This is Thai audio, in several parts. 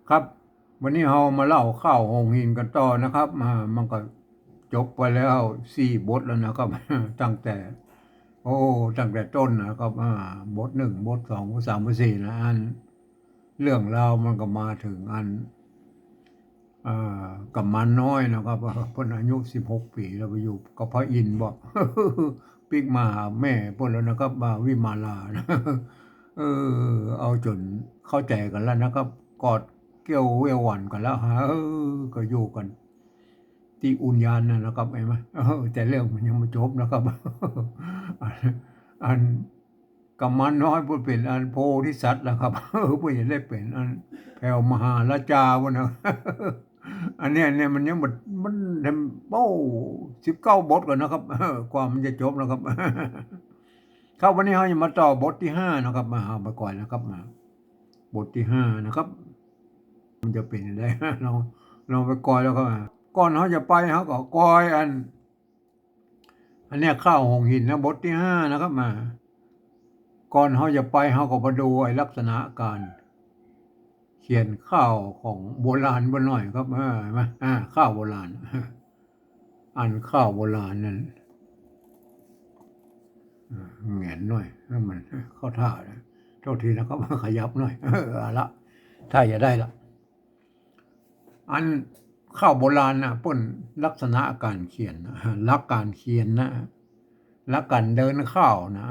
ครับวันนี้เรามาเล่าข้าวหงหินกันต่อนะครับมันก็จบไปแล้ว4 บทแล้วนะครับตั้งแต่โอ้ตั้งแต่ต้นนะครับบท 1บท 2บท 3บท 4นะเรื่องราวมันก็มาถึงอ่กับมันน้อยนะครับเพิ่นอายุ16 ปีแล้วไปอยู่กับพระอินทร์บอกปิกมาหาแม่เพิ่นแล้วนะครับมาวิมาลานะเอเอาจนเข้าใจกันแล้วนะครับกอดเกี่ยวเววหวันกันแล้วก็อยู่กันที่อุญญาณนะครับไอ้มาแต่เรื่องมันยังไม่จบนะครับอันอันกัมมันน้อยเพิ่นเป็นอันโพธิสัตว์นะครับเพิ่นจะได้เป็นอันแผ่วมหาราชาวะนะ อันเนี้ยมันยังมันทำ19 บทก่อนนะครับกว่ามันจะจบนะครับครับวันนี้เราจะมาต่อบทที่5นะครับมาเอาไปก่อนนะครับมาบทที่5นะครับมันจะเป็นยังไงเราไปก่อนแล้วก็ก่อนเขาจะไปเขาก็ก่อยอันเนี้ยข้าวหงหินนะบทที่5นะครับมาก่อนเขาจะไปเขาก็มาดูไอ้ลักษณะการเขียนข้าวของโบราณบ่หน่อยครับเห็นไหมข้าวโบราณข้าวโบราณนั่นแหงนหน่อยให้มันเข้าท่านะโทษทีนะครับขยับหน่อยเอาละถ้าอย่าได้ละอันข้าวโบราณนะเปิ้นลักษณะการเขียนนะลักการเขียนนะลักการเดินข้าวนะ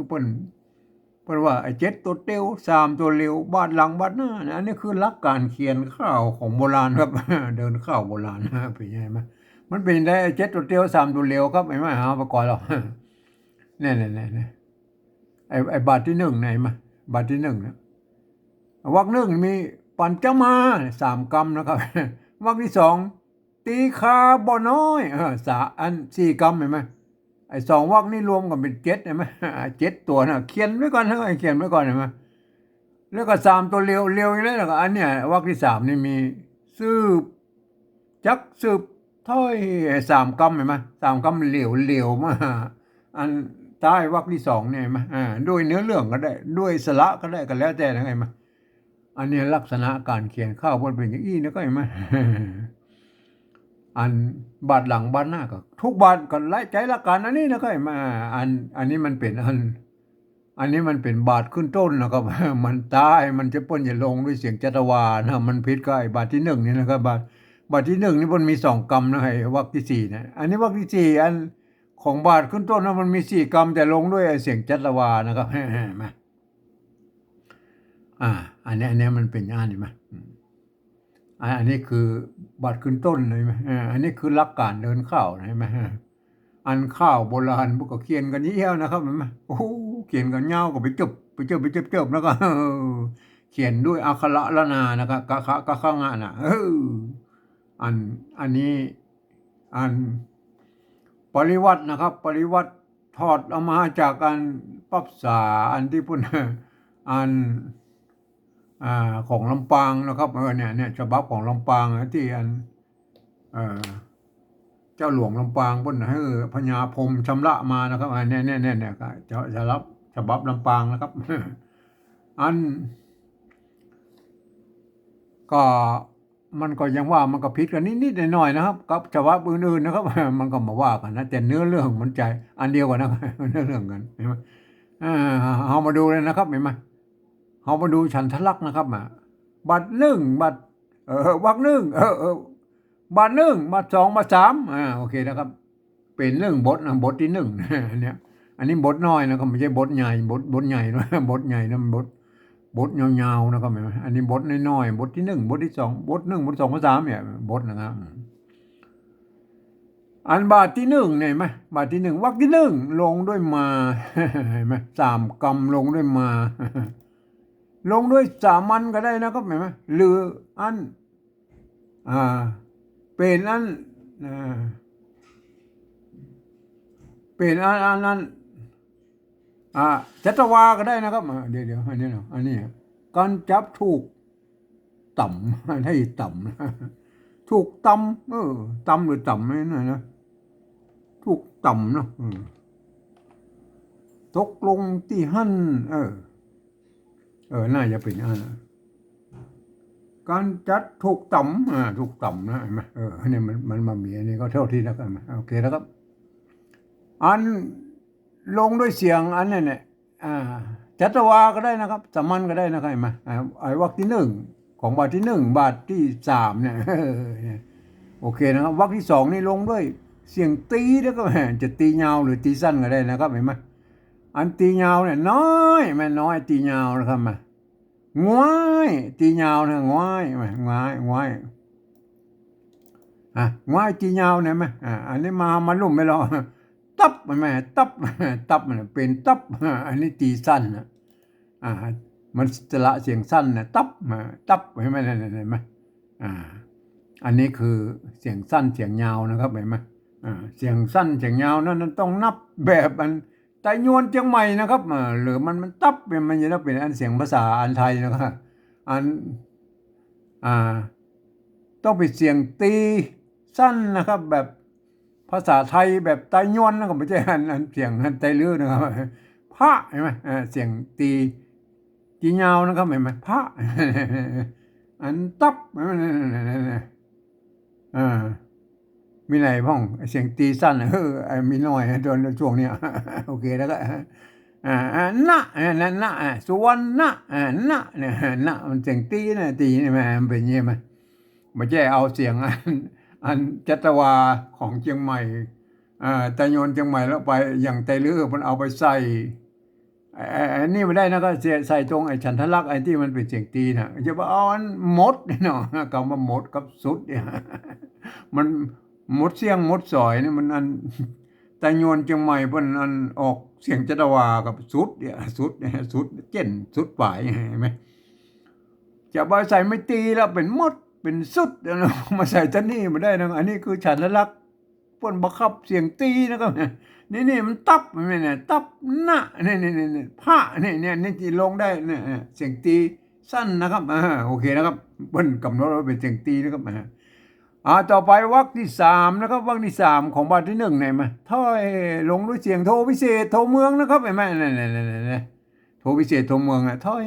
เปิ้นว่าไอ้7 ตัวเตียว3 ตัวเร็วบาดหลังบาดหน้านะอันนี้คือลักการเขียนข้าวของโบราณครับเดินข้าวโบราณเป็นยังไงไหมมันเป็นได้7 ตัวเตียว3 ตัวเร็วครับไม่หาประกอบหรอกเนี่ยไอ้บาทที่1ไหนมาบาทที่1นะวรรคหนึ่งมีปัญจมา3 กรรมนะครับวรรคที่2ตีคาบ่น้อย4 กรรมเห็นไหมไอ้2 วรรคนี่รวมกันเป็น7เห็นไหม7 ตัวนะเขียนไว้ก่อนนะเขียนไว้ก่อนเห็นไหมแล้วก็3 ตัวเร็วเร็วอีกแล้วก็อันเนี้ยวรรคที่3นี่มีสืบจักสืบถ้อย3 กรรมเห็นไหม3 กรรมเหลวมาอันใต้วรรคที่2เนี่ยมาด้วยเนื้อเรื่องก็ได้ด้วยสระก็ได้ก็แล้วแต่นะไงมาอันนี้ลักษณะการเขียนข้าวมันเป็นอย่างนี้นะก็เห็นไหมอันบาดหลังบาดหน้าก็ทุกบาดก็ไล่ใจละกันอันนี้นะก็เห็นไหมอันนี้มันเป็นอันนี้มันเป็นบาดขึ้นต้นนะครับมันตายมันจะป้นจะลงด้วยเสียงจัตวานะมันพิษก็ไอ้บาดที่1นี่นะครับบาทที่1นี่มันมี2 กรรมนะไอ้วรรคที่4นะอันนี้วรรคที่4อันของบาทขึ้นต้นนะมันมี4 กรรมแต่ลงด้วยเสียงจัตวานะครับมาอันนี้มันเป็นอย่างนี้ไหมอันนี้คือบาทขึ้นต้นเลยไหมอันนี้คือหลักการเดินข้าวใช่ไหมอันข้าวโบราณพวกก็เขียนกันเยอะนะครับเห็นไหมโอ้เขียนกันยาวก็ไปจบแล้วก็เขียนด้วยอักขระละนานะครับกะขะงะนะอันอันนี้อันปริวัตินะครับปริวัติถอดเอามาจากอันปับษาอันที่พุ่นอันของลำปางนะครับเนี่ยฉบับของลำปางที่อันเจ้าหลวงลำปางพุ่นให้พญาพรหมชำระมานะครับเนี่ยก็จะรับฉบับลำปางนะครับอันก็มันก็ยังว่ามันก็ผิดกันนิดๆหน่อยๆนะครับกับฉบับอื่นๆนะครับมันก็มาว่ากันนะแต่เนื้อเรื่องมันใจอันเดียวกันนะเนื้อเรื่องกันเห็นไหมเอามาดูเลยนะครับเห็นไหมเอามาดูฉันทลักษณ์นะครับบัตรหนึ่งบัตรวรรคหนึ่งบัตรหนึ่งบัตร2บัตร3โอเคนะครับเป็นเรื่องบทนะบทที่1เนี่ยอันนี้บทน้อยนะครับไม่ใช่บทใหญ่บทใหญ่นะบทใหญ่นะบทยาวๆนะครับเห็นไหมอันนี้บทน้อยๆบทที่1บทที่2บท1บท2บท3เนี่ยบทนะครับอันบาทที่1เนี่ยไหมบาทที่1วรรคที่1ลงด้วยมาเห็นไหม3 กรรมลงด้วยมาลงด้วยสามัญก็ได้นะครับเห็นไหมหรืออันเป็นอันเป็นอันนั้นจัตวาก็ได้นะครับเดี๋ยวอันนี้เนาะอันนี้การจับถูกต่ำให้ต่ำถูกต่ำต่ำหรือต่ำไม่น่นะถูกต่ำเนาะตกลงที่หั่นน่าจะเป็นอันก การจัดถูกต่ำถูกต่ำนะเห็นไหมเนี่ยมันมามีอันนี้ก็เท่าที่แล้วกันโอเคแล้วครับอันลงด้วยเสียงอันนี้เนี่ยจัตวาก็ได้นะครับสามัญก็ได้นะครับเห็นไหมไอ้วรรคที่หนึ่งของบาทที่หนึ่งบาทที่สามเนี่ยโอเคนะครับวรรคที่สองนี่ลงด้วยเสียงตีแล้วก็จะตียาวหรือตีสั้นก็ได้นะครับเห็นไหมอันตียาวเนี่ยน้อยแม่น้อยตียาวนะครับมาง้อยตียาวนะง้อยง้อยง้อยตียาวเนี่ยไหมอันนี้มาลุ่มไม่รอตับมันไหมตับตับมันเป็นตับอันนี้ตีสั้นนะมันสระเสียงสั้นนะตับเห็นไหมเห็นไหมอันนี้คือเสียงสั้นเสียงยาวนะครับเห็นไหมเสียงสั้นเสียงยาวนั้นต้องนับแบบอันไตยวนเชียงใหม่นะครับหรือมันตับมันจะเป็นอันเสียงภาษาอันไทยนะครับอันต้องเป็นเสียงตีสั้นนะครับแบบภาษาไทยแบบไตยวนนะครับไม่ใช่อันเสียงอันไตลื้อนะครับพระเห็นไหมเสียงตียาวนะครับเห็นไหมพระอันตับมีไหนพ้องเสียงตีสั้นมีน้อยโดนช่วงนี้โอเคแล้วก็นะสุวรรณนะเนี่ยนะมันเสียงตีนะตีนี่มันเป็นยังไงไม่ใช่เอาเสียงอันจัตวาของเชียงใหม่ไตยนเชียงใหม่แล้วไปอย่างไตลื้อมันเอาไปใส่อันนี้ไม่ได้นะก็ใส่ตรงไอ้ฉันทลักษณ์ไอ้ที่มันเป็นเสียงตีนะจะว่าเอาอันมดเนาะคำว่าหมดกับสุดเนี่ยมันมดเสียงมดสอยนี่มันอันไตยนเชียงใหม่เพิ่นอันออกเสียงจัตวากับสุดเนี่ยสุดเจ็นสุดปลายเห็นไหมจะไปใส่ไม่ตีแล้วเป็นมดเป็นสุดมาใส่ท่านี่มาได้นะอันนี้คือฉันทลักษณ์เพิ่นบังคับเสียงตีนะครับนี่มันตับเนี่ยตับหน้านี่ผ้านี่ที่ลงได้เนี่ยเสียงตีสั้นนะครับโอเคนะครับเพิ่นกำหนดว่าเป็นเสียงตีนะครับต่อไปวรรคที่สามนะครับวรรคที่สามของบาทที่หนึ่งเนี่ยมาถ้อยลงด้วยเสียงโทพิเศษโทเมืองนะครับเห็นไหมเนี่ยโทพิเศษโทเมืองถ้อย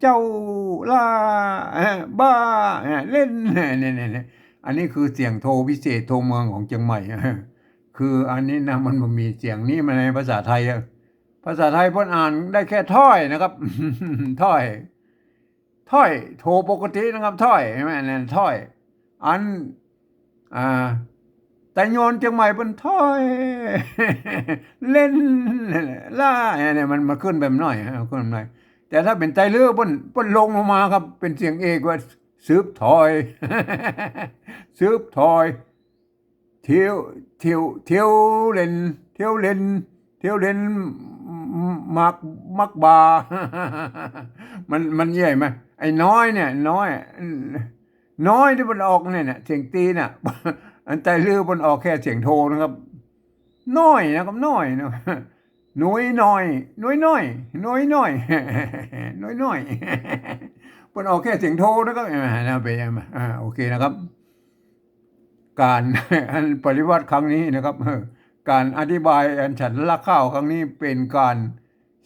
เจ้าล่าบ้าเล่นเนี่ยอันนี้คือเสียงโทพิเศษโทเมืองของเชียงใหม่คืออันนี้นะมันมีเสียงนี้มาในภาษาไทยภาษาไทยเพิ่นอ่านได้แค่ถ้อยนะครับถ้อยโทปกตินะครับถ้อยใช่ไหมนั่นถ้อยอันแต่โยนเชียงใหม่เป็นถ้อยเล่นล่าเนี่ยมันขึ้นแบบน้อยขึ้นแบบน้อยแต่ถ้าเป็นไตเรือเพิ่นลงลงมาครับเป็นเสียงเอกว่าสืบถอยสืบถอยเที่ยวเล่นมักบามันใหญ่ไหมไอ้น้อยเนี่ยน้อยที่มันออกเนี่ยเสียงตีน่ะอันไตเรือมันออกแค่เสียงโทนะครับน้อยนะครับน้อยนะน้อยมันออกแค่เสียงโทนะครับนะไปโอเคนะครับการอันปริวัติครั้งนี้นะครับการอธิบายอันฉันละข้าวครั้งนี้เป็นการ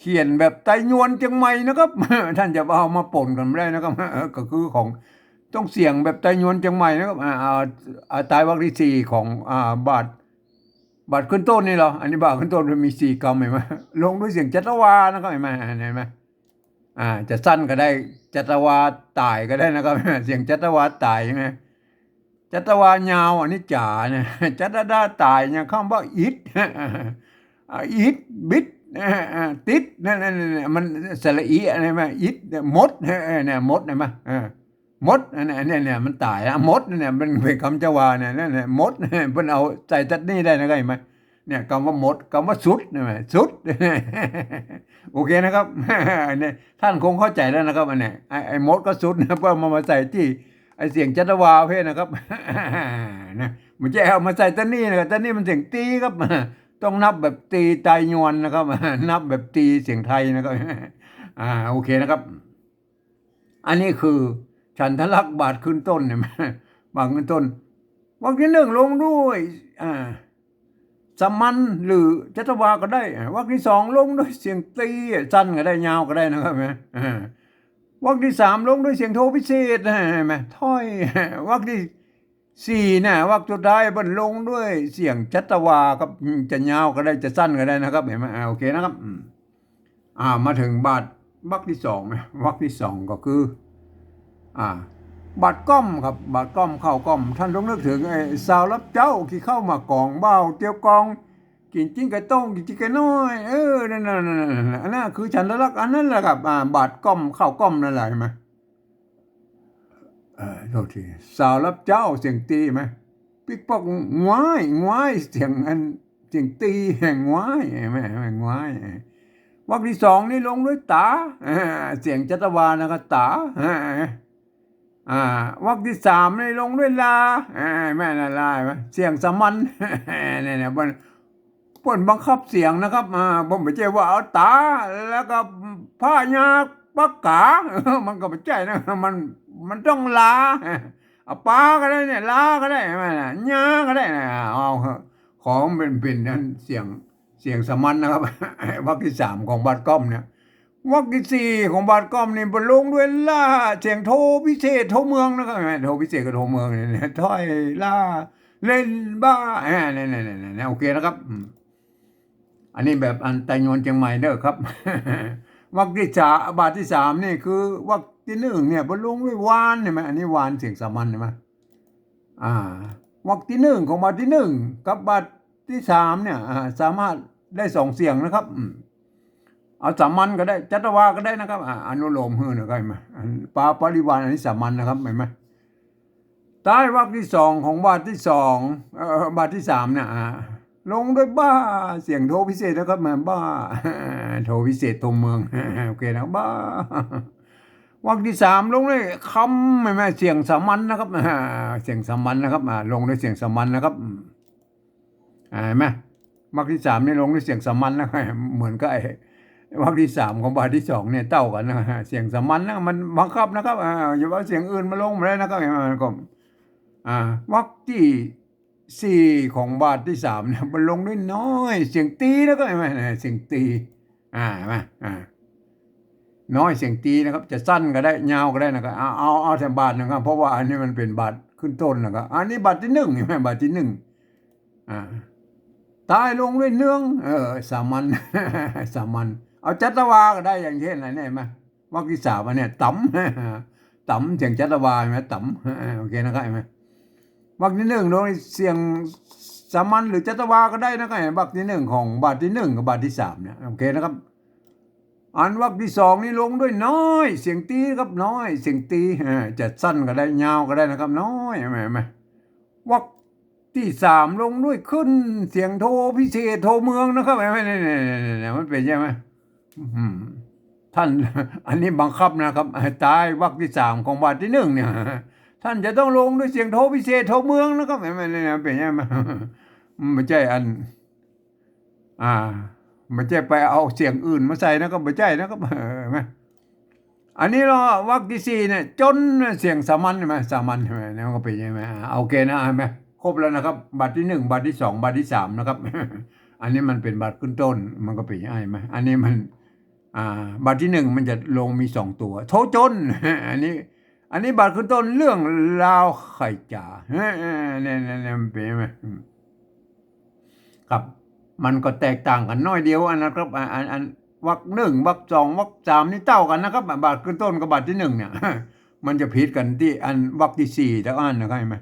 เขียนแบบไตยวนเชียงใหม่นะครับท่านจะเอามาปนกันไม่ได้นะครับก็คือของต้องเสียงแบบไตยวนเชียงใหม่นะครับตายวรรคที่สี่ของบาทขึ้นต้นนี่เหรออันนี้บาทขึ้นต้นมันมี4 กรรมเห็นไหมลงด้วยเสียงจัตวานะครับเห็นไหมจะสั้นก็ได้จัตวาตายก็ได้นะครับเสียงจัตวาตายใช่ไหมจัตวายาวอันนี้จ๋าเนี่ยจัตดาตายเนี่ยคำว่าอิดบิดติดนั่นมันสระอีอะไรไหมอิดมดเนี่ยมดเห็นไหมมดเนี่ยมันตายมดเนี่ยมันเป็นคำจาวาเนี่ยนั่นแหละมดเพิ่นเอาใส่จัดนี่ได้นะเห็นไหมเนี่ยคำว่ามดคำว่าสุดเนี่ยสุดโอเคนะครับเนี่ยท่านคงเข้าใจแล้วนะครับอันนี้ไอ้มดก็สุดนะเพื่อมาใส่ที่ไอ้เสียงจัตวาเพศนะครับนะมันจะเอามาใส่ตันนี่นะครับตันนี่มันเสียงตีครับต้องนับแบบตีไตยวนนะครับนับแบบตีเสียงไทยนะครับโอเคนะครับอันนี้คือฉันทลักษณ์บาทขึ้นต้นเนี่ยบาทขึ้นต้นวรรคที่หนึ่งลงด้วยสามัญหรือจัตวาก็ได้วรรคที่สองลงด้วยเสียงตีสั้นก็ได้ยาวก็ได้นะครับ วรรคที่3ลงด้วยเสียงโทพิเศษนะเห็นไหมถ้อยวรรคที่4นะวรรคสุดท้ายเพิ่นลงด้วยเสียงจัตวาครับจะยาวก็ได้จะสั้นก็ได้นะครับเห็นไหมโอเคนะครับมาถึงบาทวรรคที่2นะวรรคที่2ก็คือบาดก้อมครับบาดก้อมเข้าก้อมท่านต้องนึกถึงไอ้สาวรับเจ้าที่เข้ามากองเบ้าเตียวกองกินจิ้งไก่ต้งกินจิ้งไก่น้อยนั่นอันนั้นคือฉันรักอันนั้นแหละครับบาดก้อมเข้าก้อมนั่นแหละใช่ไหมโทษทีสาวรับเจ้าเสียงตีไหมปิ๊กปอกงวายเสียงเสียงตีแห่งงวายไหมงวายวรรคที่2นี่ลงด้วยตาเสียงจัตวานะครับตาวรรคที่3นี่ลงด้วยลาแม่ละลาไหมเสียงสมัญเนี่ยป่นบังคับเสียงนะครับผมไม่ใช่ว่าเอาตาแล้วก็ผ้ายาปักกามันก็ไม่ใช่นะมันต้องลาเอาปาก็ได้เนี่ยลาก็ได้ไหมยาก็ได้นะเอาของเป็นนั่นเสียงสมัญนะครับวรรคที่3ของบาทก้อมเนี่ยวรรคที่4ของบาทก้อมนี่บรรลงด้วยล่าเสียงโทพิเศษโทเมืองนะครับโทพิเศษกับโทเมืองเนี่ยถ้อยล่าเล่นบ้าเนี่ยโอเคนะครับอันนี้แบบอันไตโยนเชียงใหม่เด้อครับวรรคที่บาทที่3นี่คือวรรคที่1เนี่ยบรรลงด้วยวานเห็นไหมอันนี้วานเสียงสามัญเห็นไหมวรรคที่1ของบาทที่1กับบาทที่3เนี่ยสามารถได้2เสียงนะครับเอาสามัญก็ได้จัตวาก็ได้นะครับอนุโลมฮือนะก็เห็นไหมปริวานอันนี้สามัญนะครับเห็นไหมใต้วรรคที่2ของบาทที่2บาทที่3เนี่ยลงด้วยบ้าเสียงโทพิเศษนะครับมาบ้าโทพิเศษโทเมืองโอเคนะบ้าวรรคที่3ลงด้วยคำไม่เสียงสามัญนะครับเสียงสามัญนะครับลงด้วยเสียงสามัญนะครับเห็นไหมวรรคที่3นี่ลงด้วยเสียงสามัญนะเหมือนกับวรรคที่3ของบาทที่2เนี่ยเต้ากันนะเสียงสามัญนะมันบังคับนะครับอย่าว่าเสียงอื่นมาลงมาเลยนะครับก็วรรคที่4ของบาทที่3เนี่ยมันลงด้วยน้อยเสียงตีแล้วก็เห็นไหมเสียงตีเห็นไหมน้อยเสียงตีนะครับจะสั้นก็ได้ยาวก็ได้นะครับเอาแต่บาทนะครับเพราะว่าอันนี้มันเป็นบาทขึ้นต้นนะครับอันนี้บาทที่1เห็นไหมบาทที่1ตายลงด้วยเนื่องสามัญสามัญเอาจัตวาก็ได้อย่างเช่นอะไรเนี่ยไหมวรรคที่3เนี่ยต่ำเสียงจัตวาใช่ไหมต่ำโอเคนะครับไหมวรรคที่1โดยเสียงสามัญหรือจัตวาก็ได้นะครับวรรคที่1ของบาทที่1กับบาทที่3เนี่ยโอเคนะครับอันวรรคที่2นี่ลงด้วยน้อยเสียงตีครับน้อยเสียงตีจะสั้นก็ได้ยาวก็ได้นะครับน้อยไหมวรรคที่3ลงด้วยขึ้นเสียงโทพิเศษโทเมืองนะครับเนี่ยมันเป็นใช่ไหมท่านอันนี้บังคับนะครับตายวรรคที่3ของบาทที่1เนี่ยท่านจะต้องลงด้วยเสียงโทพิเศษโทเมืองนะครับเป็นใช่ไหมไม่ใช่ไม่ใช่ไปเอาเสียงอื่นมาใส่นะครับไม่ใช่นะครับไหมอันนี้เราวรรคที่4เนี่ยจนเสียงสามัญใช่ไหมสามัญใช่ไหมนั่นก็เป็นใช่ไหมโอเคนะใช่ไหมครบแล้วนะครับบาทที่1บาทที่2บาทที่3นะครับอันนี้มันเป็นบาทขึ้นต้นมันก็เป็นใช่ไหมอันนี้มันบาทที่1มันจะลงมี2ตัวโทจนอันนี้บาทขึ้นต้นเรื่องราวไข่จ่าเนี่ยมันเป็นไหมครับมันก็แตกต่างกันน้อยเดียวนะครับอันวรรค1วรรค2วรรค3นี่เท่ากันนะครับบาทขึ้นต้นกับบาทที่1เนี่ยมันจะผิดกันที่อันวรรคที่4ทั้งอันนะครับเห็นไหม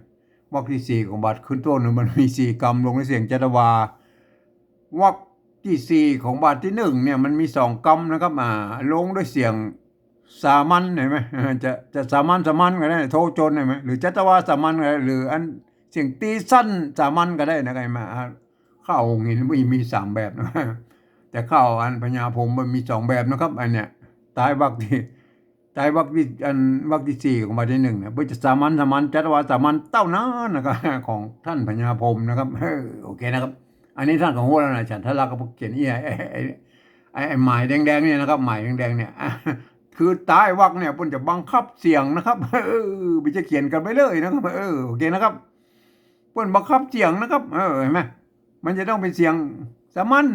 วรรคที่4ของบาทขึ้นต้นมันมี4กรรมลงในเสียงจัตวาวรรคที่4ของบาทที่1เนี่ยมันมี2กรรมนะครับลงด้วยเสียงสามัญเห็นไหมจะสามัญก็ได้โทจนเห็นไหมหรือจัตวาสามัญก็ได้หรืออันเสียงตีสั้นสามัญก็ได้นะครับเห็นไหมข้าวองค์นี้มี3แบบนะแต่ข้าวอันพญาพรหมมันมี2แบบนะครับอันเนี้ยตายวรรคที่วรรคที่4ของบาทที่1เนี่ยเพื่อจะสามัญจัตวาสามัญเต้านั้นนะครับของท่านพญาพรหมนะครับโอเคนะครับอันนี้ท่านของหัวแล้วนะฉันทลักษ์ก็เขียนไอ้หมายแดงๆเนี่ยนะครับหมายแดงๆเนี่ยคือตายวรรคเนี่ยเพิ่นจะบังคับเสียงนะครับไม่จะเขียนกันไปเลยนะครับโอเคนะครับเพิ่นบังคับเสียงนะครับเห็นไหมมันจะต้องเป็นเสียงสามัญ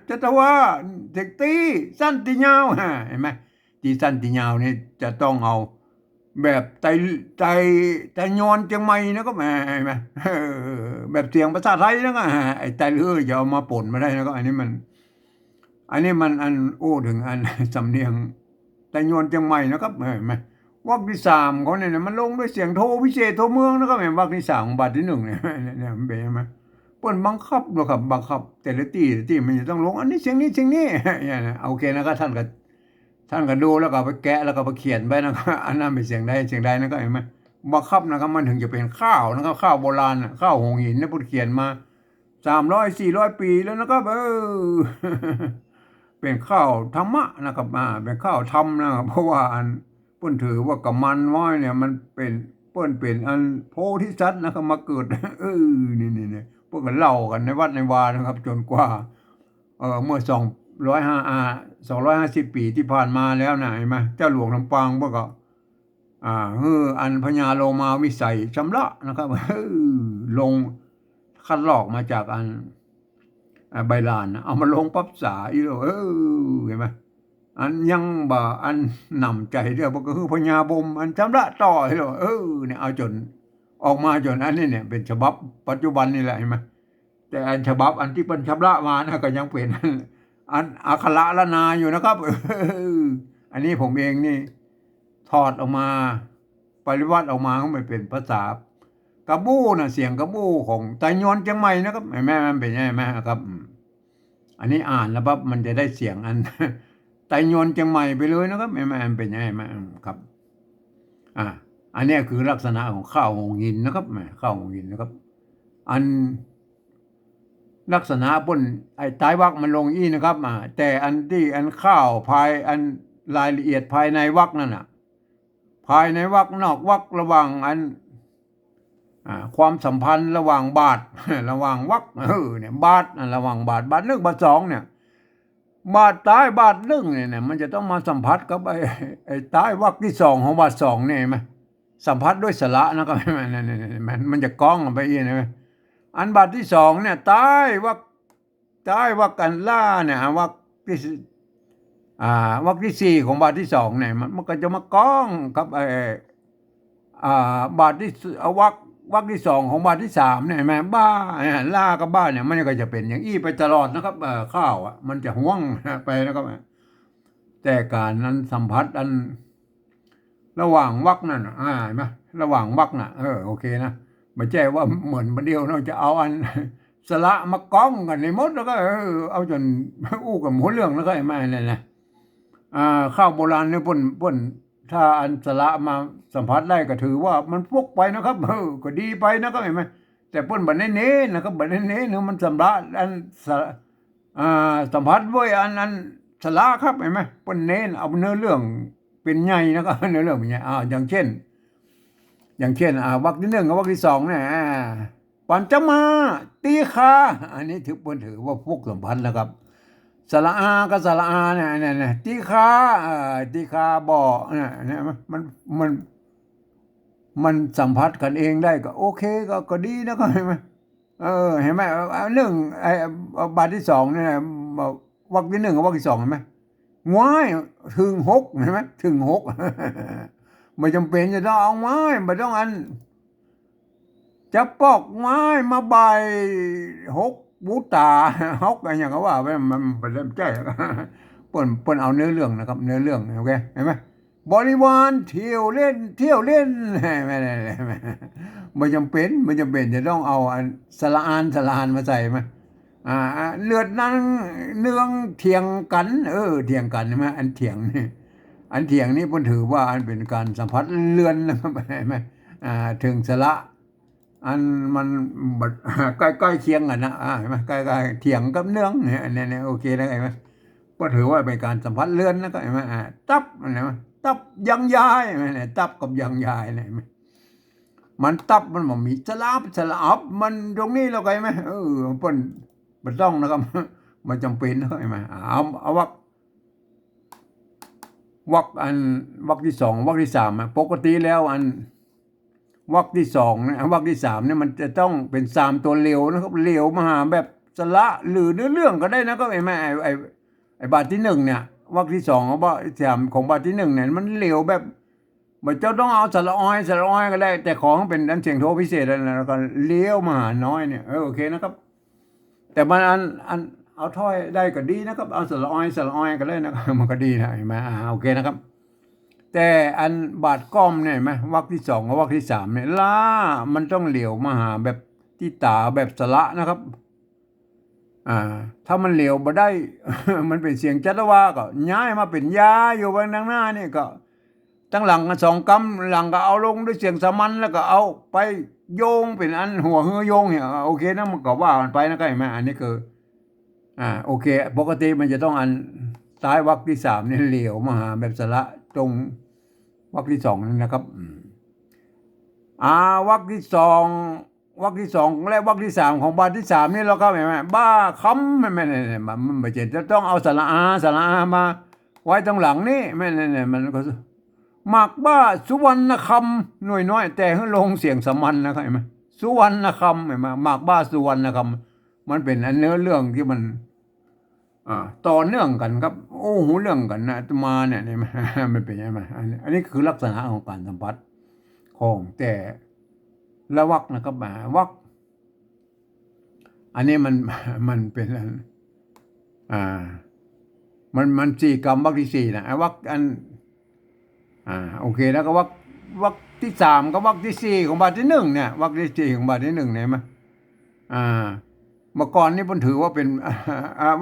จัตวาเด็กตีสั้นตียาวเห็นไหม ตีสั้นตียาวนี่จะต้องเอาแบบไตยอนเชียงใหม่นะก็แหมแบบเสียงภาษาไทยนะก็ไอ้ไตลือจะเอามาป่นมาได้นะก็อันนี้มันอันโอ้ถึงอัน สำเนียงไตยอนเชียงใหม่นะครับเห็นไหมวรรคที่สามเขาเนี่ยมันลงด้วยเสียงโทพิเศษโทเมืองนะครับเห็นวรรคที่สามของบาทที่หนึ่งเนี่ยมันเป็นไหมเปิ้นบังคับด้วยครับบังคับแต่ละที่มันจะต้องลงอันนี้เสียงนี้อย่างนี้โอเคนะครับท่านก็ดูแล้วก็ไปแกะแล้วก็ไปเขียนไปนะครับอันนั้นเป็นเสียงใดนะครับเห็นไหมบังคับนะครับมันถึงจะเป็นข้าวนะครับข้าวโบราณข้าวหงหินนะพุทธเขียนมา300-400 ปีแล้วนะครับเป็นข้าวธรรมะนะครับเป็นข้าวธรรมนะครับเพราะว่าอันเปิ้นถือว่ากำมันว้อยเนี่ยมันเป็นเปิ้นเป็นอันโพธิสัตว์นะครับมาเกิดนี่พวกกันเล่ากันในวัดในวานะครับ จนกว่าเมื่อ250 ปีที่ผ่านมาแล้วนะเห็นไหมเจ้าหลวงลำปางพวกก็อันพญาโลมาวิสัยชำระนะครับลงคัดลอกมาจากอันใบลานเอามาลงปั๊บสาอีโลเห็นไหมอันยังบ่อันนำใจเด้อบ่ก็คือพญาบมอันชำระต่ออีโลเนี่ยเอาจนออกมาจนอันนี้เนี่ยเป็นฉบับปัจจุบันนี่แหละเห็นไหมแต่อันฉบับอันที่เป็นชำระมานะก็ยังเป็นอันอักขระละนาอยู่นะครับอันนี้ผมเองนี่ถอดออกมาปริวัติออกมาก็ไม่เป็นภาษากระบู้นะเสียงกระบู้ของไตยอนเชียงใหม่นะครับแม่มันเป็นยังไงแม่ครับอันนี้อ่านแล้วปั๊บมันจะได้เสียงอันไตยอนเชียงใหม่ไปเลยนะครับแม่มันเป็นยังไงแม่ครับอันนี้คือลักษณะของข้าวหงหินนะครับแม่ข้าวหงหินนะครับอันลักษณะบนไอ้ท้ายวรรคมันลงอีนะครับแต่อันที่อันข้าวภายอันรายละเอียดภายในวรรคนั่นน่ะภายในวรรคนอกวรรคระหว่างอันความสัมพันธ์ระหว่างบาทระหว่างวรรคเนี่ยบาทระหว่างบาทหนึ่งบาทสองเนี่ยบาทท้ายบาทหนึ่งเนี่ยมันจะต้องมาสัมผัสกับไอ้ท้ายวรรคที่สองของบาทสองเนี่ยไหมสัมผัสด้วยสระนะครับมันจะก้องไปอีกนะอันบาทที่สองเนี่ยท้ายวักกันล่าเนี่ยวักที่สี่ของบาทที่สองเนี่ยมันก็จะมาก้องครับบาทที่วักที่สองของบาทที่สามเนี่ยแม่บ้าล่ากับบ้าเนี่ยมันก็จะเป็นอย่างอี้ไปตลอดนะครับข้าวมันจะห่วงไปนะครับแต่การนั้นสัมผัสอันระหว่างวักนั่นเห็นไหมระหว่างวักน่ะโอเคนะไม่ใช่ว่าเหมือนประเดียวเราจะเอาอันสละมาก้องกันในมดแล้วก็เอาจนอู้กับหัวเรื่องแล้วก็ไม่เลยนะข้าวโบราณเนี่ยป่นถ้าอันสละมาสัมผัสได้ก็ถือว่ามันพวกไปนะครับก็ดีไปนะครับเห็นไหมแต่ป่นบันเน้นนะครับบันเน้นเนี่ยมันสัมผัสอันสัมผัสด้วยอันสละครับเห็นไหมป่นเน้นเอาเนื้อเรื่องเป็นใหญ่นะครับเนื้อเรื่องเป็นใหญ่อย่างเช่นวรรคที่หนึ่งกับวรรคที่สองเนี่ยปัญจมาตีคาอันนี้ถือว่าพวกสัมพันธ์นะครับสระอากับสระอาเนี่ยตีคาบ่อเนี่ยมันสัมผัสกันเองได้ก็โอเคก็ดีนะก็เห็นไหมเห็นไหมหนึ่งบาทที่สองเนี่ยวรรคที่หนึ่งกับวรรคที่สองเห็นไหมง่ายถึงหกเห็นไหมถึงหกไม่จำเป็นจะต้องเอาไม้ไม่ต้องอันจะปอกไม้มาใบหกบูตาหกอะไรอย่างเงี้ยว่ามันเป็นเริ่มใจเปิ่นเอาเนื้อเรื่องนะครับเนื้อเรื่องโอเคเห็นไหมบริวารเที่ยวเล่นไม่จำเป็นจะต้องเอาอันสละอานมาใส่ไหมเลือดนั่งเนืองเถียงกันเถียงกันใช่ไหมอันเถียงนี่ผมถือว่าอันเป็นการสัมผัสเลือนนะครับเห็นไหมถึงสละอันมันใกล้เคียงกันนะเห็นไหมใกล้เถียงกับเนืองเนี่ยโอเคนะเห็นไหมก็ถือว่าเป็นการสัมผัสเลือนนะก็เห็นไหมตับอะไรไหมตับยังยายเนี่ยตับกับยังยายเนี่ยมันตับมันมีสลับมันตรงนี้เราไงไหมเปิ้นมันต้องนะครับมันจำเป็นนะเห็นไหมเอาวรรคที่สองวรรคที่สามปกติแล้วอันวรรคที่สองวรรคที่สามเนี่ยมันจะต้องเป็นสามตัวเร็วนะครับเร็วมาหาแบบสละหรือเนื้อเรื่องก็ได้นะก็ไอ้บาทที่หนึ่งเนี่ยว วรรคที่สองของบาทที่สามของบาทที่หนึ่งเนี่ยมันเหลวแบบมันจะต้องเอาสระออยก็ได้แต่ของเป็นอันเสียงโทพิเศษแล้วก็เลี้ยวมาหาน้อยเนี่ยโอเคนะครับ แต่มันอันเอาถ้อยได้ก็ดีนะครับเอาสระออยก็ได้นะครับมันก็ดีนะเห็นไหมโอเคนะครับ แต่อันบาทก้อมเนี่ยไหมวรรคที่สองกับวรรคที่สามเนี่ยล่ามันต้องเหลียวมาหาแบบที่ตาแบบสระนะครับถ้ามันเหลียวมาได้ มันเป็นเสียงจัตวาก็ย้ายมาเป็นยาอยู่บนทางหน้านี่ก็ตั้งหลังกันสองกำหลังก็เอาลงด้วยเสียงสามัญแล้วก็เอาไปโยงเป็นอันหัวเฮือโยงเนี่ยโอเคนะมันก็ว่ากันไปนะครับเห็นไหมอันนี้คือโอเคปกติมันจะต้องอันท้ายวรรคที่สามนี่เหลียวมาหาแบบสระตรงวรรคที่สองนั่นนะครับวรรคที่สองวรรคที่สองและวรรคที่สามของบาทที่สามนี่เราเข้าใจไหมบ้าคำไม่มันไม่ใช่จะต้องเอาสระอามาไว้ตรงหลังนี่ไม่เนี่ยมันก็หมากบ้าสุวรรณคำหน่วยน้อยแต่ให้ลงเสียงสามัญนะครับเห็นไหมสุวรรณคำเห็นไหมหมากบ้าสุวรรณคำมันเป็นอันเนื้อเรื่องที่มันต่อเนื่องกันครับโอ้โหเรื่องกันนะมาเนี่ย มันเป็นยังไงอันนี้คือลักษณะของการสัมผัสของแต่ละวรรคนะครับวรรคอันนี้มันเป็นมันสี่กรรมวรรคที่สี่นะวรรคอันโอเคแล้วก็วรรคที่สามกับวรรคที่สี่ของบาทที่หนึ่งเนี่ยวรรคที่สี่ของบาทที่หนึ่งเนี่ยมั้ยเมื่อก่อนนี่ผมถือว่าเป็น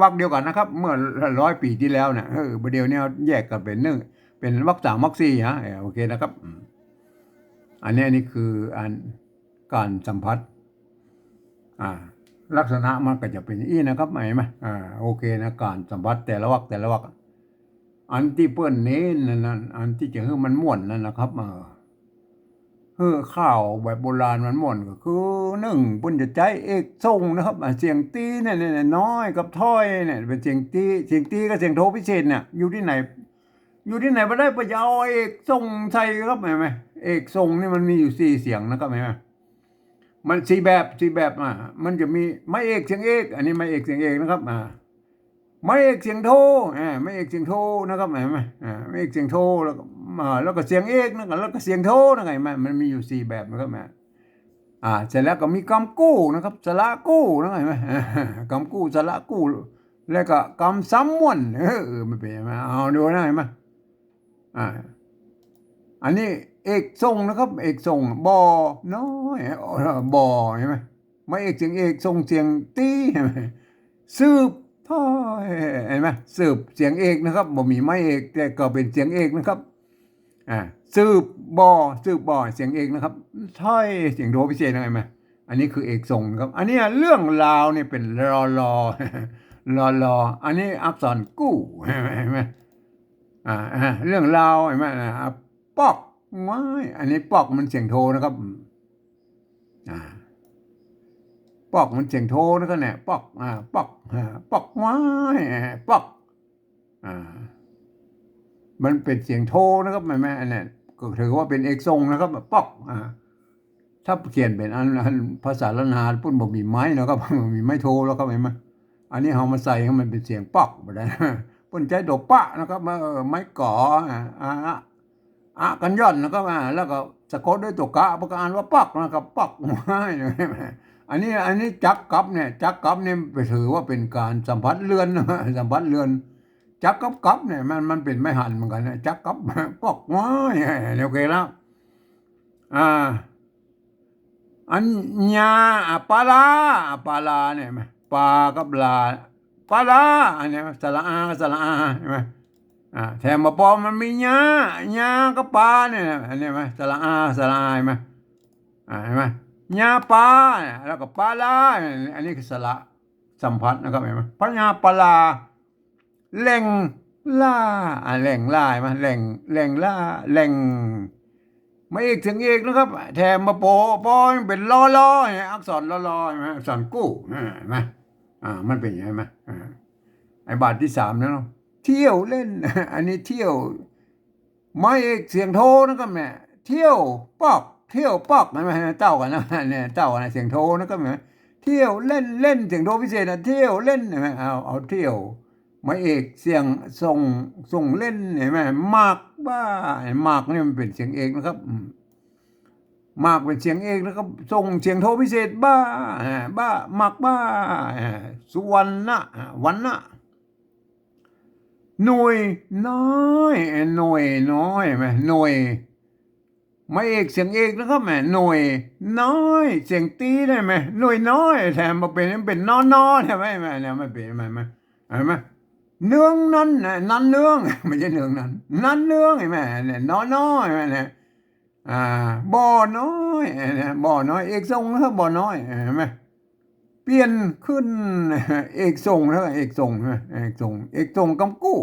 วรรคเดียวกันนะครับเมื่อ100 ปีที่แล้วเนี่ยประเดี๋ยวนี้แยกกันเป็นหนึ่งเป็นวรรคสามวรรคสี่ฮะโอเคนะครับอันนี้คือการสัมผัสลักษณะมันก็จะเป็นอีนะครับเห็นไหมโอเคนะการสัมผัสแต่ละวรรคอันที่เปิ้นเน้นนั่นอันที่จะให้มันม่วนนั่นนะครับข้าวแบบโบราณมันม่วนก็คือหนึ่งเปิ้นจะใจเอกทรงนะครับเสียงตีเนี่ยน้อยกับถ้อยเนี่ยเป็นเสียงตีกับเสียงโทพิเศษเนี่ยอยู่ที่ไหนบ่ได้ไปเอาเอกทรงใส่ครับเห็นไหมเอกทรงนี่มันมีอยู่4 เสียงนะครับเห็นไหมมัน4 แบบมันจะมีไม้เอกเสียงเอกอันนี้ไม้เอกเสียงเอกนะครับไม้เอกเสียงโทไม้เอกเสียงโทนะครับเห็นไหมไม้เอกเสียงโทแล้วก็เสียงเอกนะครับแล้วก็เสียงโทนะไงมันมีอยู่4 แบบนะครับเสร็จแล้วก็มีกำกู้นะครับสระกู้นะเห็นไหมกำกู้สระกู้แล้วก็กำซ้ำม่วนไม่เป็นไหมเอาดูนะเห็นไหมอันนี้เอกทรงนะครับเอกทรงบอน้อยบอเห็นไหมไม่เอกเสียงเอกทรงเสียงตีเห็นไหมสืบท้อยเห็นไหมสืบเสียงเอกนะครับบ่มีไม่เอกแต่ก็เป็นเสียงเอกนะครับสืบบอเสียงเอกนะครับท้อยเสียงโทพิเศษอะไรไหมอันนี้คือเอกทรงครับอันนี้เรื่องราวเนี่ยเป็นรออันนี้อักษรกู้เห็นไหมเรื่องราวเห็นไหมปอกว้ายอันนี้ปอกมันเสียงโทนะครับปอกมันเสียงโทนะครับเนี่ยปอกว้ายปอกมันเป็นเสียงโทนะครับแม่อันนี้ก็ถือว่าเป็นเอกทรงนะครับปอกถ้าเขียนเป็นอันภาษาล้านนาปุ่นบ่มีไม้นะครับมีไม้โทแล้วก็ไม่อันนี้เอามาใส่ให้มันเป็นเสียงปอกบ่ได้ปุ่นใจดกปะนะครับไม้ก่อกันย่อนนะครับแล้วก็สะกดด้วยตัวกะประการว่าปักนะครับปักไม้อันนี้จักกับเนี่ยไปถือว่าเป็นการสัมผัสเรือนจักกับเนี่ยมันเป็นไม่หันเหมือนกันนะจักกับปักไม้โอเคแล้วอันญาปลาเนี่ยปลากับลาปลาอันนี้สระอาใช่ไหมแถมมาปอมันมีญากับปลาเนี่ยอันนี้ไหมสระอาใช่ไหมเห็นไหมญาปลาแล้วก็ปลาอันนี้คือสระสัมผัสนะครับเห็นไหมพญาปลาแหล่งล่าแหล่งล่าใช่ไหมแหล่งล่าแหล่งไม่เอกถึงเอกนะครับแถมมาปอเป็นลออักษรลอใช่ไหมอักษรกู้เห็นไหมมันเป็นอย่างไรไหมไอ้บาทที่3นะเที่ยวเล่นอันนี้เที่ยวไม่เอกเสียงโทนะครับเนี่ยเที่ยวปอกใช่ไหมเต้ากันนะเนี่ยเต้ากันเสียงโทนะครับเนี่ยเที่ยวเล่นเสียงโทพิเศษนะเที่ยวเล่นใช่ไหมเอาเที่ยว ไม้เอกเสียงส่งเล่นเห็นไหมมากบ้ามากนี่มันเป็นเสียงเอกนะครับมากเป็นเสียงเอกนะครับส่งเสียงโทพิเศษบ้ามากบ้าสุวรรณะวันนะหน่วยน้อยหน่วยน้อยไหมหน่วยไม้เอกเสียงเอกนะครับแหมหน่วยน้อยเสียงตีได้ไหมหน่วยน้อยแถมมาเป็นน้อใช่ไหมเนี่ยไม่เป็นไหมเห็นไหมเนืองนั้นนั้นเนืองไม่ใช่เนืองนั้นเนืองเห็นไหมเนี่ยน้อยเนี่ยบ่อน้อยเนี่ยบ่อน้อยเอกทรงนะครับบ่อน้อยเห็นไหมเปลี่ยนขึ้นเอกทรงแล้วเอกทรงเอกทรงกำกู้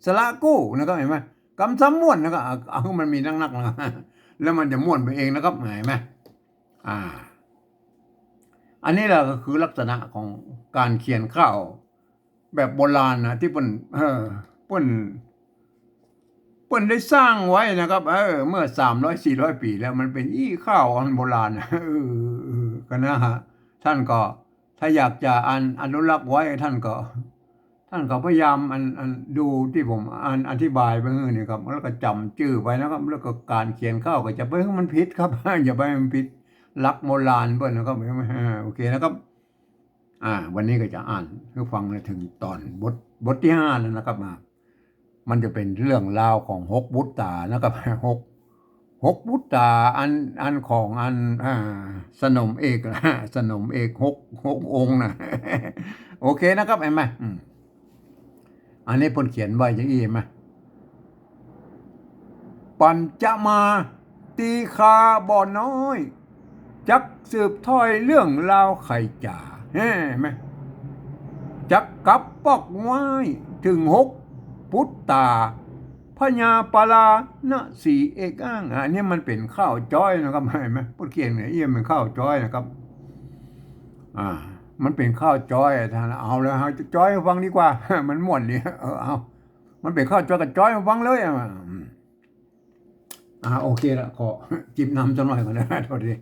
สละกู้นะครับเห็นไหมกำซ้ำม้วนนะครับมันมีนักนะแล้วมันจะม้วนไปเองนะครับเห็นไหมอันนี้แหละก็คือลักษณะของการเขียนข้าวแบบโบราณนะที่เปิ้นได้สร้างไว้นะครับเมื่อ300-400 ปีแล้วมันเป็นข้าวอันโบราณก็นะฮะท่านก็ถ้าอยากจะอนุรักษ์ไว้ท่านก็พยายามดูที่ผมอธิบายไปนี่ครับแล้วก็จำชื่อไปนะครับแล้วก็การเขียนข้าวก็จะไปให้มันผิดครับ อย่าไปให้มันผิดหลักโบราณเปิ้นนะครับโอเคนะครับวันนี้ก็จะอ่านให้ฟังถึงตอนบทที่5แล้วนะครับมันจะเป็นเรื่องราวของ6บุตตานะครับหกบุตตาอันของสนมเอกสนมเอกหกองค์นะ โอเคนะครับเห็นไหมอันนี้เพิ่นเขียนไว้อย่างนี้เห็นไหมปัญจมาตีคาบ่อน้อยจักสืบถ้อยเรื่องราวไข่จ่าเห็นไหมจักกับปอกไว้ถึง6พุทธาพญาปลานะสีเอกอ้างอันนี้มันเป็นข้าวจ้อยนะครับเห็นไหมพูดเขียนเนี่ยเป็นข้าวจ้อยนะครับมันเป็นข้าวจ้อยท่านเอาเลยเอาจ้อยฟังดีกว่า มันม่วนดีเอามันเป็นข้าวจ้อยกับจ้อยฟังเลยโอเคละขอจิบน้ำสักหน่อยก่อนนะโทษที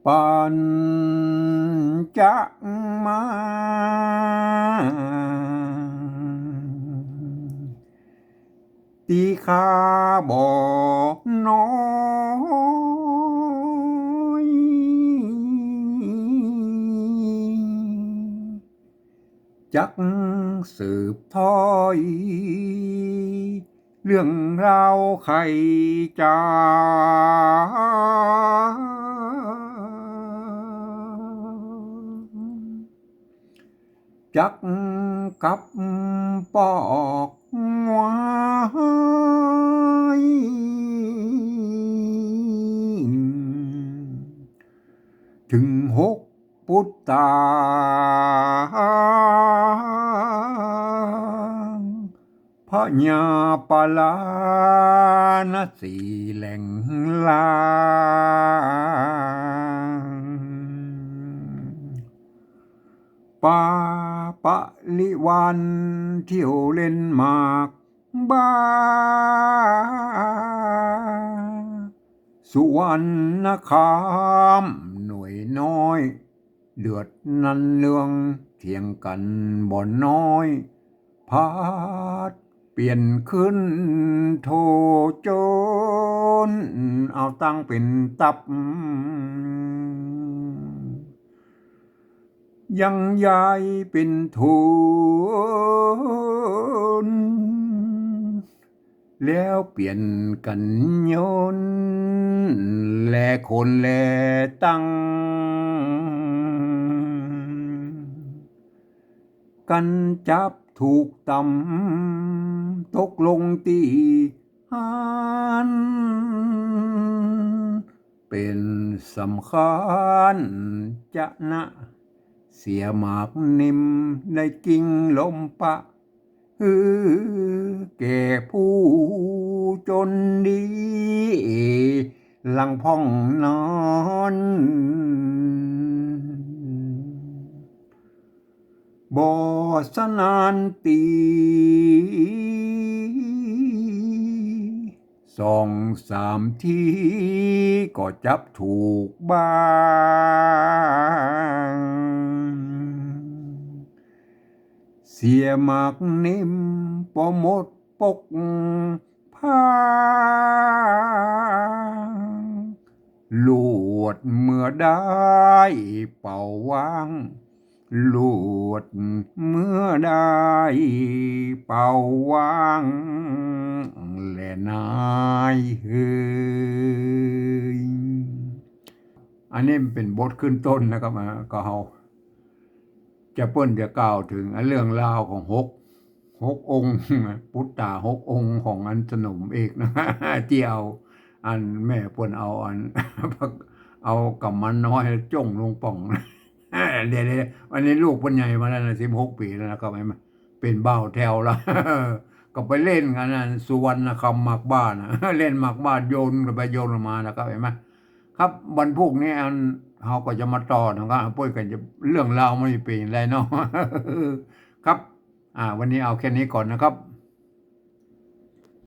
ปัญจมาตีคาบ่อน้อยจักสืบถ้อยเรื่องราวไข่จ่าจักกับปอกไว้ถึง6พุทธาพญาปลานะสีแหล่งลาปาปะลิวันเที่ยวเล่นหมากบ้าสุวรรณคามหน่วยน้อยเดือดนันเนืองเถียงกันบ่อนน้อยพาดเปลี่ยนขึ้นโทโจนเอาตั้งเป็นตับยังยายเป็นทุนแล้วเปลี่ยนกันยนแลคนแลตั้งกันจับถูกตำตกลงตีหันเป็นสำคัญจะนะเสียหมากนิ่มได้กิ่งลมปะแก่ผู้จนดีหลังพ่องนอนบอสนานตี 2-3 ทีก็จับถูกบ้าง เสียหมากนิ่มปอหมดปกพางลวดเมื่อได้เป่าวางลวดเมื่อได้เป่าวางและนายเฮยอันนี้เป็นบทขึ้นต้นนะครับก็เฮาจะเปิ้นจะกล่าวถึงเรื่องราวของหกองค์ พุทธา6 องค์ของอันสนมเอกนะ ที่เอาอันแม่เปิ้นเอาอัน เอากำมันน้อยจ้งลงป่อง เดี๋ยววันนี้ลูกเปิ้นใหญ่มาแล้วนะ16 ปีแล้วนะครับเป็นบ้าวแถวแล้ว ก็ไปเล่นกันนั่นสุวรรณคำหมากบ้านนะ เล่นหมากบ้านโยนไปโยนมานะครับเห็นไหมครับวันพรุ่งนี้อันเขาก็จะมาต่อนะครับปุ้ยกันจะเรื่องราวมันเป็นอะไรเนาะ ครับวันนี้เอาแค่นี้ก่อนนะครับ